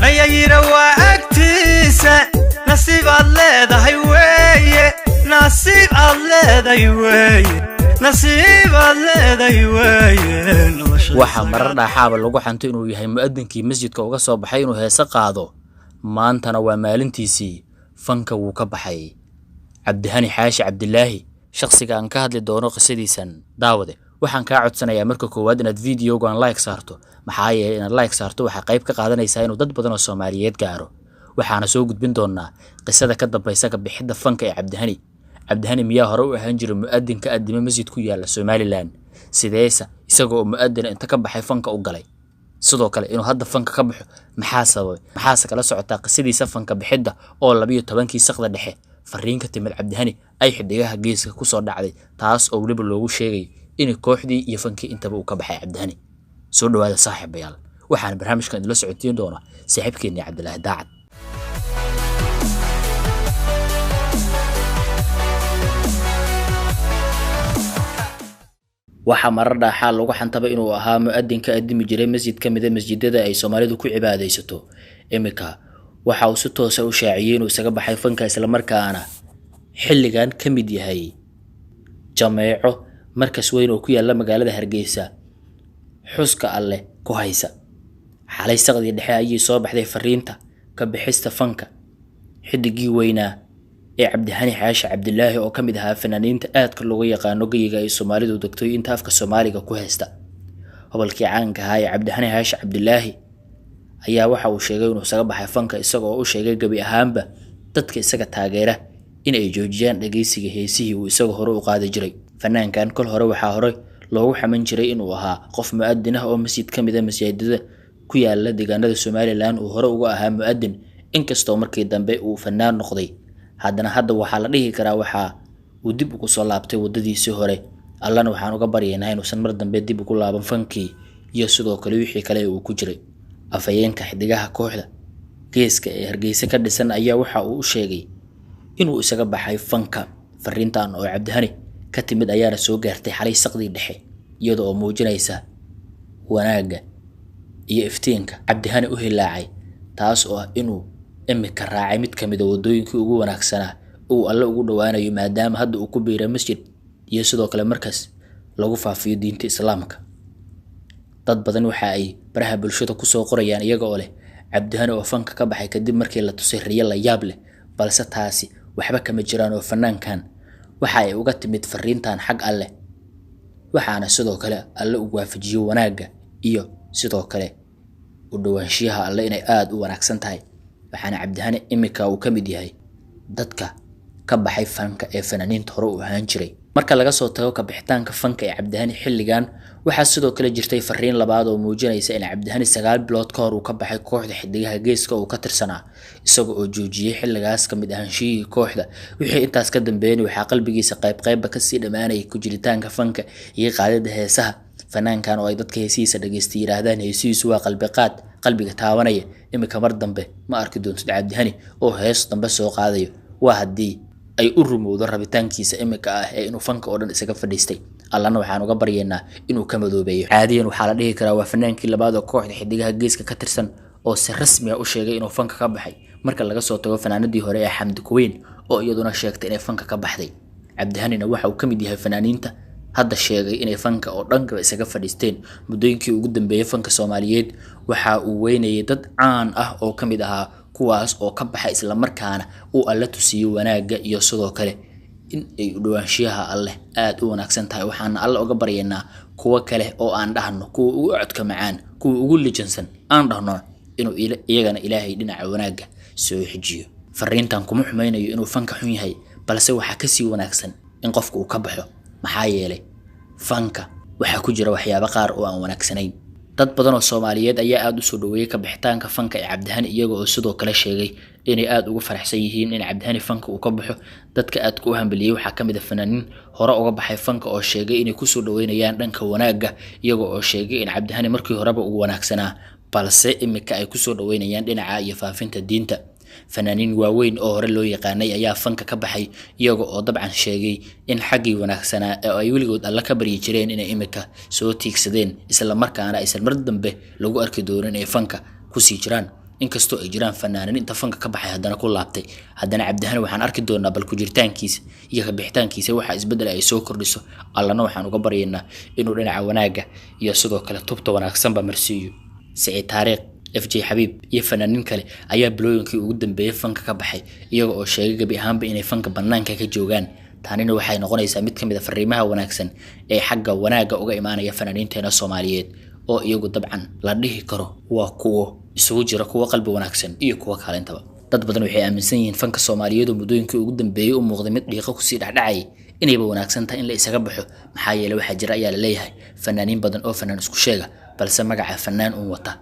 نيير واكتيسة نصيب الله ذا هيوي نصيب الله ذا هيوي نصيب الله ذا هيوي waxa marar dhaxaaba lagu xanto inuu yahay muadinkii masjidka uga soo baxay inuu heesa qaado maantana waa maalintiisii fanka wuu ka baxay Cabdihani Xaashi Cabdilaahi shakhsiga aan ka hadli doono qisadiisan daawade waxaan ka codsanayaa marka koowaad inaad videogan like saarto maxaa yeelay inaad like saarto waxa qayb ka qaadanaysaa inuu dad badan oo Soomaaliyeed gaaro waxaana soo gudbin doonaa qisada ka dambaysa ka bixida fanka ee Cabdihani miyaa hore u ahaan jiray muadinka adima masjid ku yaala Somaliland sideesa isagoo muadin inta ka baxay fanka u galay sidoo kale inuu hadda fanka ka baxo maxaa kala socotaa qisadiisa fanka bixida oo 12kii saqda dhexe fariinka timid Cabdihani ay xidigaha geeska ku soo dhacday taas oo waliba loogu sheegay in kooxdii iyo fankii intaba uu ka baxay Cabdihani soo dhawaada saaxiibayaal waxaan barnaamijkan idin la socotiin doona saaxiibkeena Cabdilaahi Daacad waxa marar dhaxal lagu xantaba inuu ahaa muadinka adimi jiray masjid kamid ah masjidada ay Soomaalidu ku cibaadeysato imika waxa uu si toos ah u shaaciyay inuu isaga baxay fanka isla markaana xilligan kamid yahay jameeco markas weyn oo ku yaala magaalada Hargeysa xuska alle ku haysa xalay saqdii dhexe ayay soo baxday fariinta ka bixista fanka xidigii weynaa ee Cabdihani Xaashi Cabdilaahi oo kamid ahaa fanaaniinta aadka looga yaqaan ogayiga ay Soomaalidu degtay inta afka Soomaaliga ku haysta hobalkii caanka ah ee Cabdihani Xaashi Cabdilaahi ayaa waxa uu sheegay inuu isaga baxay fanka isagoo u sheegay gabi ahaanba dadka isaga taageera in ay joojiyaan dhageysiga heesihii uu isaga hore u qaadi jiray fanaankan kol hore waxa hore loogu xaman jiray inuu ahaa qof muadin ah oo masjid kamid ah masjidada ku yaala deegaanada Somaliland uu hore uga ahaa muadin inkastoo markii dambe uu fanaan noqday hadda waxa la dhihi karaa waxa uu dib ugu soo laabtay wadadiisii hore allana waxaan uga baryaynaa inuusan mar dambe dib ugu laaban fankii iyo sidoo kale wixii kale uu ku jiray afayeenka xidigaha kooxda geeska ee Hargeysa ka dhisan ayaa waxa uu u sheegay inuu isaga baxay fanka fariintan oo Cabdihani ka timid ayaana soo gaartay xalay saqdii dhexe iyadoo oo muujinaysa wanaaga iyo iftiinka Cabdihani u hilaacay taas oo inuu imika raacay mid kamid ah wadooyinkii ugu wanaagsanaa oo alla ugu dhawaanayo maadaama hadda uu ku biiray masjid iyo sidoo kale markaas lagu faafiyo diinta Islaamka dad badan waxa ay baraha bulshada ku soo qorayaan iyaga oo leh Cabdihani oo fanka ka baxay kadib markii la tusay riyo la yaab leh balse taasi waxba kama jiraan oo fanaankan waxa ay uga timid fariintan xaq alle waxaana sidoo kale alle ugu waafajiyo wanaaga iyo sidoo kale u dhawaanshiyaha alle inay aad u wanaagsan tahay waxaana Cabdihani imika uu kamid yahay dadka ka baxay fanka ee fanaaniinta hore u ahaan jiray marka laga soo tago ka bixitaanka fanka ee Cabdihani xilligan waxa sidoo kale jirtay fariin labaad oo muujinaysa in Cabdihani 9 bilood ka hor uu ka baxay kooxda xidigaha geeska uu ka tirsanaa isagoo oo joojiyay xilligaas kamid ahaanshii kooxda wixii intaas ka dambeeyay waxa qalbigiisa qayb ka sii dhamaanay ku jiritaanka fanka iyo qaadada heesaha fanaankan oo ay dadka heesiisa dhageystay yiraahdaan heesiisu waa qalbiga taabanaya imika mar dambe ma arki doonto Cabdihani oo hees dambe soo qaadayo waa hadii ay u rumowdo rabitaankiisa imika ah ee inuu fanka oo dhan isaga fadhiistay allana waxaan uga baryaynaa inuu ka madoobeeyo caadiyan waxa la dhihi karaa waa fanaankii labaad oo kooxda xidigaha geeska ka tirsan oo si rasmi ah u sheegay inuu fanka ka baxay marka laga soo tago fanaanadii hore ee Xamdi Kuweyn oo iyaduna sheegtay inay fanka ka baxday Cabdihanina waxa uu kamid yahay fanaaniinta hadda sheegay inay fanka oo dhan isaga fadhiisteen muddooyinkii ugu dambeeyay fanka Soomaaliyeed waxa uu weynayay dad caan ah oo kamid ahaa kuwaas oo ka baxay isla markaana uu alla tusiyo wanaaga iyo sidoo kale in ay u dhawaanshiyaha alle aad u wanaagsan tahay waxaan alla uga baryaynaa kuwa kale oo aan dhahno kuwa ugu codka macaan kuwa ugu lijansan aan dhahno inuu iyagana Ilaahay dhinaca wanaaga soo xijiyo fariintan kuma xumaynayo inuu fanka xun yahay balse waxa ka sii wanaagsan in qofku uu ka baxo maxaa yeelay fanka waxa ku jira waxyaabo qaar oo aan wanaagsanayn dad badan oo Soomaaliyeed ayaa aad u soo dhaweeyay ka bixitaanka fanka ee Cabdihani iyaga oo sidoo kale sheegay inay aad ugu faraxsan yihiin in Cabdihani fanka uu ka baxo dadka aad ku hambaliyay waxa kamid ah fanaaniin hore uga baxay fanka oo sheegay inay ku soo dhaweynayaan dhanka wanaaga iyaga oo sheegay in Cabdihani markii horeba uu wanaagsanaa balse imika ay ku soo dhaweynayaan dhinaca iyo faafinta diinta fanaaniin waaweyn oo hore loo yaqaanay ayaa fanka ka baxay iyaga oo dabcan sheegay in xaqii wanaagsanaa ee ay weligood alla ka bari jireen inay imika soo tiigsadeen isla markaana aysan mar dambe lagu arki doonin ee fanka ku sii jiraan inkastoo ay jiraan fanaaniin inta fanka ka baxay haddana ku laabtay haddana Cabdihani waxaan arki doonaa bal ku jirtaankiisa iyo ka bixitaankiisa waxa isbedel ay soo kordhiso allana waxaan uga baryaynaa inuu dhinaca wanaaga iyo sidoo kale tubta wanaagsan ba marsiiyo Saciid Taariikh FJ Xabiib iyo fanaaniin kale ayaa bilooyinkii ugu dambeeyay fanka ka baxay iyaga oo sheegay gabi ahaanba inay fanka banaanka ka joogaan taanina waxay noqonaysaa mid kamid ah fariimaha wanaagsan ee xagga wanaaga uga imaanaya fanaaniinteena Soomaaliyeed oo iyagu dabcan la dhihi karo waa kuwo isugu jira kuwa qalbi wanaagsan iyo kuwa kale intaba dad badan waxay aaminsan yihiin fanka Soomaaliyeed oo muddooyinkii ugu dambeeyay u muuqday mid dhiiqo ku sii dhacdhacay inayba wanaagsan tahay in la isaga baxo maxaa yeelay waxa jira ayaa la leeyahay fanaaniin badan oo fanaan isku sheega balse magaca fanaan uu wata